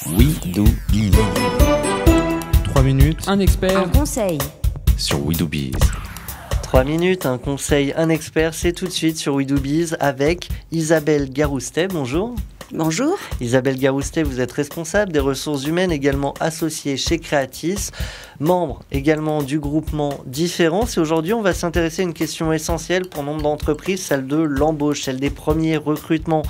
We Do Biz. 3 minutes, Un expert. Un conseil. sur We Do Biz. 3 minutes, un conseil, un expert, c'est tout de suite sur We Do Biz avec Isabelle Garoustet. Bonjour. Bonjour. Isabelle Garoustet, vous êtes responsable des ressources humaines, également associée chez Creatis, membre également du groupement Différence. Et aujourd'hui, on va s'intéresser à une question essentielle pour nombre d'entreprises, celle de l'embauche, celle des premiers recrutements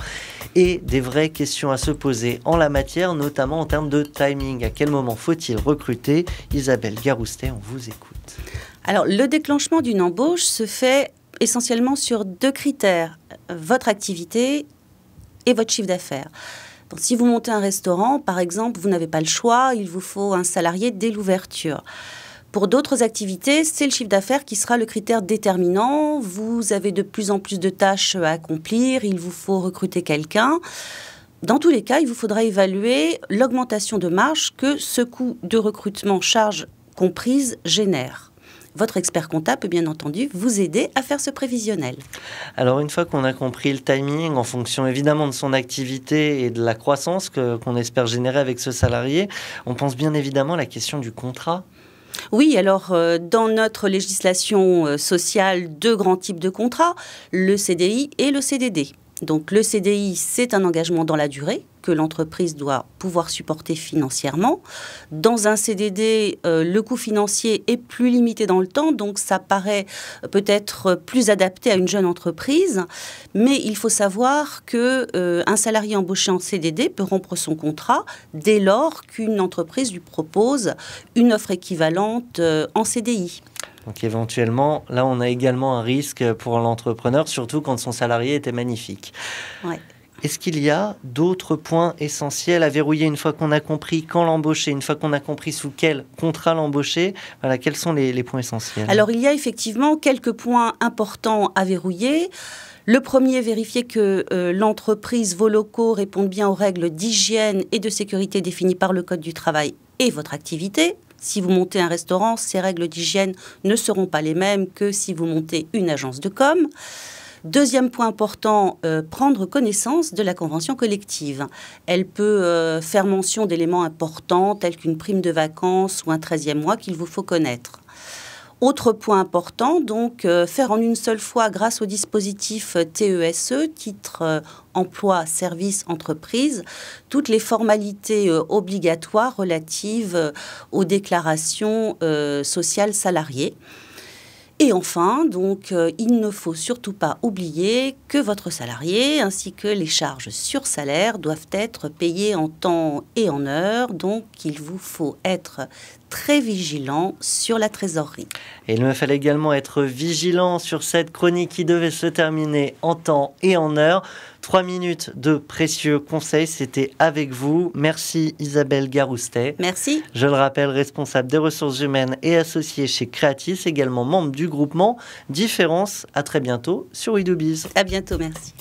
et des vraies questions à se poser en la matière, notamment en termes de timing. À quel moment faut-il recruter? Isabelle Garoustet, on vous écoute. Alors, le déclenchement d'une embauche se fait essentiellement sur 2 critères. Votre activité et votre chiffre d'affaires. Donc, si vous montez un restaurant, par exemple, vous n'avez pas le choix, il vous faut un salarié dès l'ouverture. Pour d'autres activités, c'est le chiffre d'affaires qui sera le critère déterminant. Vous avez de plus en plus de tâches à accomplir, il vous faut recruter quelqu'un. Dans tous les cas, il vous faudra évaluer l'augmentation de marge que ce coût de recrutement, charge comprise, génère. Votre expert comptable peut bien entendu vous aider à faire ce prévisionnel. Alors une fois qu'on a compris le timing en fonction évidemment de son activité et de la croissance qu'on espère générer avec ce salarié, on pense bien évidemment à la question du contrat. Oui, alors dans notre législation sociale, 2 grands types de contrats, le CDI et le CDD. Donc le CDI, c'est un engagement dans la durée que l'entreprise doit pouvoir supporter financièrement. Dans un CDD, le coût financier est plus limité dans le temps, donc ça paraît peut-être plus adapté à une jeune entreprise. Mais il faut savoir qu'un salarié embauché en CDD peut rompre son contrat dès lors qu'une entreprise lui propose une offre équivalente en CDI. Donc éventuellement, là on a également un risque pour l'entrepreneur, surtout quand son salarié était magnifique. Ouais. Est-ce qu'il y a d'autres points essentiels à verrouiller une fois qu'on a compris quand l'embaucher, une fois qu'on a compris sous quel contrat l'embaucher? Voilà, quels sont les points essentiels? Alors il y a effectivement quelques points importants à verrouiller. Le premier, vérifier que l'entreprise, vos locaux répondent bien aux règles d'hygiène et de sécurité définies par le Code du travail et votre activité. Si vous montez un restaurant, ces règles d'hygiène ne seront pas les mêmes que si vous montez une agence de com. Deuxième point important, prendre connaissance de la convention collective. Elle peut faire mention d'éléments importants tels qu'une prime de vacances ou un 13e mois qu'il vous faut connaître. Autre point important, donc, faire en une seule fois grâce au dispositif TESE, titre emploi, service, entreprise, toutes les formalités obligatoires relatives aux déclarations sociales salariées. Et enfin, donc, il ne faut surtout pas oublier que votre salarié ainsi que les charges sur salaire doivent être payées en temps et en heure. Donc, il vous faut être très vigilant sur la trésorerie. Et il me fallait également être vigilant sur cette chronique qui devait se terminer en temps et en heure. 3 minutes de précieux conseils, c'était avec vous. Merci Isabelle Garoustet. Merci. Je le rappelle, responsable des ressources humaines et associée chez Creatis, également membre du groupement Différence. À très bientôt sur We Do Biz. À bientôt, merci.